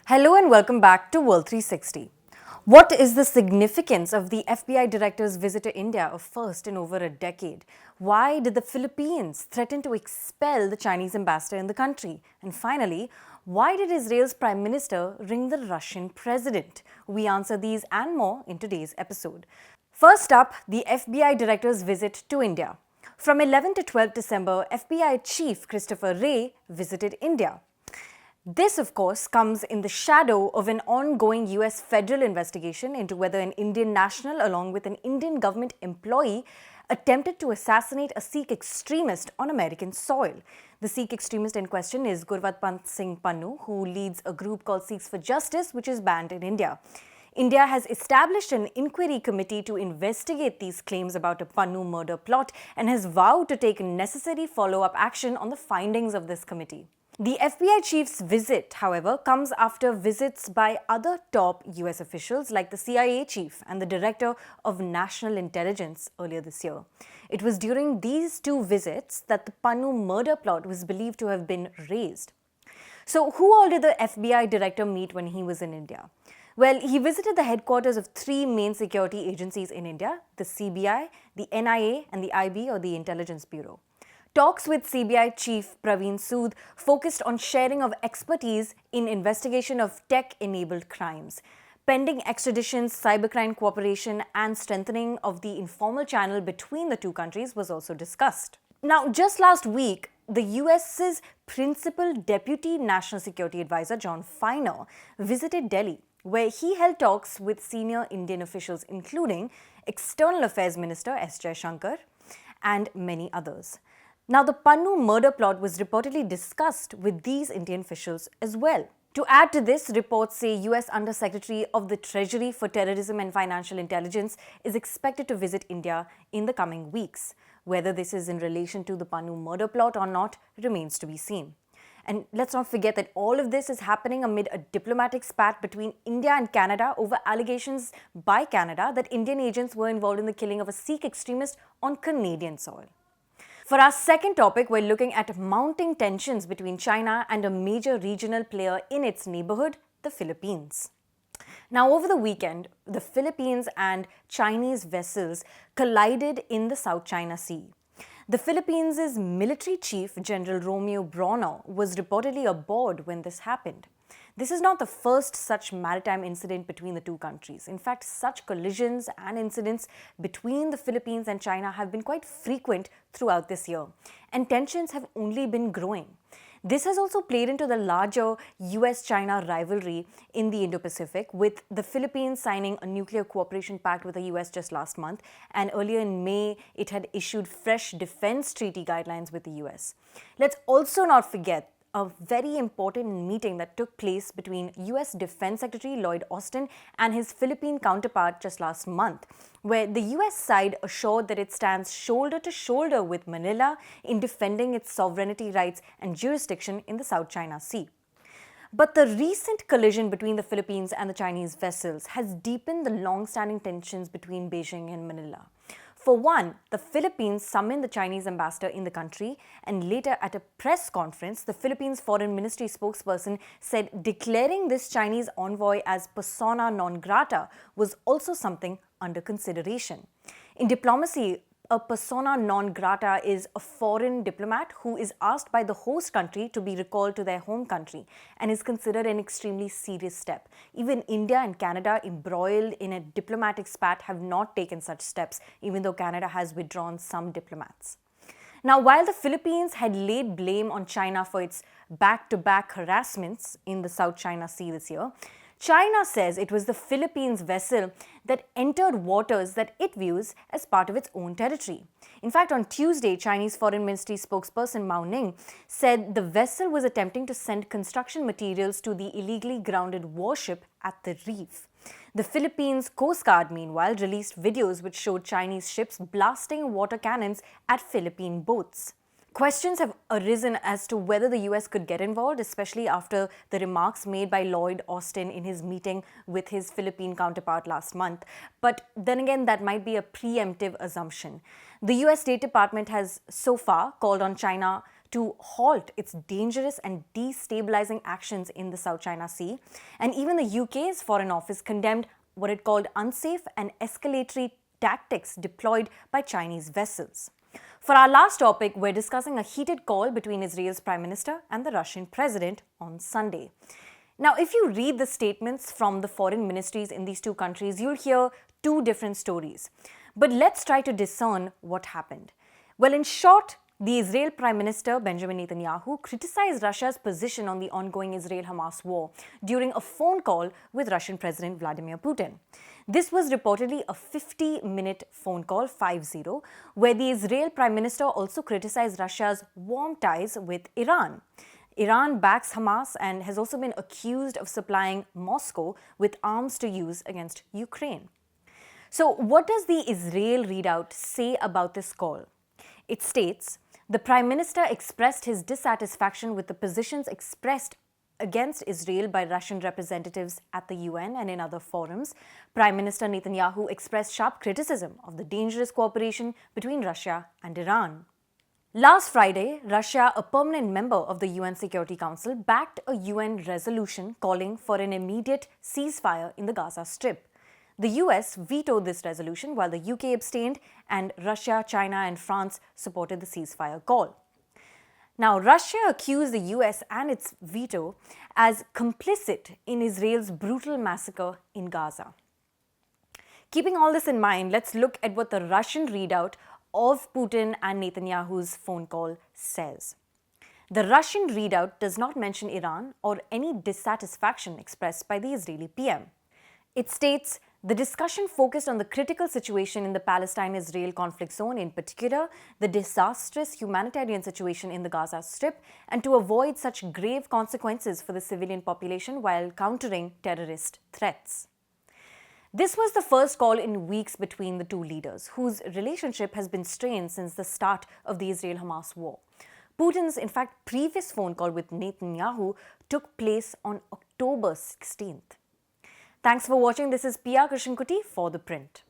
Hello and welcome back to World 360. What is the significance of the FBI director's visit to India, a first in over a decade? Why did the Philippines threaten to expel the Chinese ambassador in the country? And finally, why did Israel's prime minister ring the Russian president? We answer these and more in today's episode. First up, the FBI director's visit to India. From 11 to 12 December, FBI Chief Christopher Wray visited India. This, of course, comes in the shadow of an ongoing US federal investigation into whether an Indian national, along with an Indian government employee, attempted to assassinate a Sikh extremist on American soil. The Sikh extremist in question is Gurvatpant Singh Pannu, who leads a group called Sikhs for Justice, which is banned in India. India has established an inquiry committee to investigate these claims about a Pannu murder plot and has vowed to take necessary follow-up action on the findings of this committee. The FBI chief's visit, however, comes after visits by other top US officials like the CIA chief and the director of national intelligence earlier this year. It was during these two visits that the Pannu murder plot was believed to have been raised. So, who all did the FBI director meet when he was in India? Well, he visited the headquarters of three main security agencies in India: the CBI, the NIA, and the IB, or the Intelligence Bureau. Talks with CBI Chief Praveen Sood focused on sharing of expertise in investigation of tech-enabled crimes. Pending extraditions, cybercrime cooperation, and strengthening of the informal channel between the two countries was also discussed. Now, just last week, the US's principal deputy national security advisor, John Feiner, visited Delhi, where he held talks with senior Indian officials, including External Affairs Minister S. Jaishankar and many others. Now, the Pannu murder plot was reportedly discussed with these Indian officials as well. To add to this, reports say US Undersecretary of the Treasury for Terrorism and Financial Intelligence is expected to visit India in the coming weeks. Whether this is in relation to the Pannu murder plot or not remains to be seen. And let's not forget that all of this is happening amid a diplomatic spat between India and Canada over allegations by Canada that Indian agents were involved in the killing of a Sikh extremist on Canadian soil. For our second topic, we're looking at mounting tensions between China and a major regional player in its neighborhood, the Philippines. Now, over the weekend, the Philippines and Chinese vessels collided in the South China Sea. The Philippines' military chief, General Romeo Brawner, was reportedly aboard when this happened. This is not the first such maritime incident between the two countries. In fact, such collisions and incidents between the Philippines and China have been quite frequent throughout this year, and tensions have only been growing. This has also played into the larger US-China rivalry in the Indo-Pacific, with the Philippines signing a nuclear cooperation pact with the US just last month, and earlier in May, it had issued fresh defense treaty guidelines with the US. Let's also not forget a very important meeting that took place between US Defense Secretary Lloyd Austin and his Philippine counterpart just last month, where the US side assured that it stands shoulder to shoulder with Manila in defending its sovereignty rights and jurisdiction in the South China Sea. But the recent collision between the Philippines and the Chinese vessels has deepened the long-standing tensions between Beijing and Manila. For one, the Philippines summoned the Chinese ambassador in the country, and later at a press conference, the Philippines Foreign Ministry spokesperson said declaring this Chinese envoy as persona non grata was also something under consideration. In diplomacy, a persona non grata is a foreign diplomat who is asked by the host country to be recalled to their home country and is considered an extremely serious step. Even India and Canada, embroiled in a diplomatic spat, have not taken such steps, even though Canada has withdrawn some diplomats. Now, while the Philippines had laid blame on China for its back-to-back harassments in the South China Sea this year, China says it was the Philippines vessel that entered waters that it views as part of its own territory. In fact, on Tuesday, Chinese Foreign Ministry spokesperson Mao Ning said the vessel was attempting to send construction materials to the illegally grounded warship at the reef. The Philippines Coast Guard, meanwhile, released videos which showed Chinese ships blasting water cannons at Philippine boats. Questions have arisen as to whether the US could get involved, especially after the remarks made by Lloyd Austin in his meeting with his Philippine counterpart last month. But then again, that might be a preemptive assumption. The US State Department has so far called on China to halt its dangerous and destabilizing actions in the South China Sea. And even the UK's Foreign Office condemned what it called unsafe and escalatory tactics deployed by Chinese vessels. For our last topic, we're discussing a heated call between Israel's Prime Minister and the Russian President on Sunday. Now, if you read the statements from the foreign ministries in these two countries, you'll hear two different stories. But let's try to discern what happened. Well, in short, the Israel Prime Minister Benjamin Netanyahu criticized Russia's position on the ongoing Israel-Hamas war during a phone call with Russian President Vladimir Putin. This was reportedly a 50-minute phone call, 5-0, where the Israel Prime Minister also criticized Russia's warm ties with Iran. Iran backs Hamas and has also been accused of supplying Moscow with arms to use against Ukraine. So, what does the Israel readout say about this call? It states, the Prime Minister expressed his dissatisfaction with the positions expressed against Israel by Russian representatives at the UN and in other forums. Prime Minister Netanyahu expressed sharp criticism of the dangerous cooperation between Russia and Iran. Last Friday, Russia, a permanent member of the UN Security Council, backed a UN resolution calling for an immediate ceasefire in the Gaza Strip. The US vetoed this resolution while the UK abstained, and Russia, China, and France supported the ceasefire call. Now, Russia accused the US and its veto as complicit in Israel's brutal massacre in Gaza. Keeping all this in mind, let's look at what the Russian readout of Putin and Netanyahu's phone call says. The Russian readout does not mention Iran or any dissatisfaction expressed by the Israeli PM. It states, the discussion focused on the critical situation in the Palestine-Israel conflict zone, in particular, the disastrous humanitarian situation in the Gaza Strip, and to avoid such grave consequences for the civilian population while countering terrorist threats. This was the first call in weeks between the two leaders, whose relationship has been strained since the start of the Israel-Hamas war. Putin's, in fact, previous phone call with Netanyahu took place on October 16th. Thanks for watching. This is Pia Krishnankutty for ThePrint.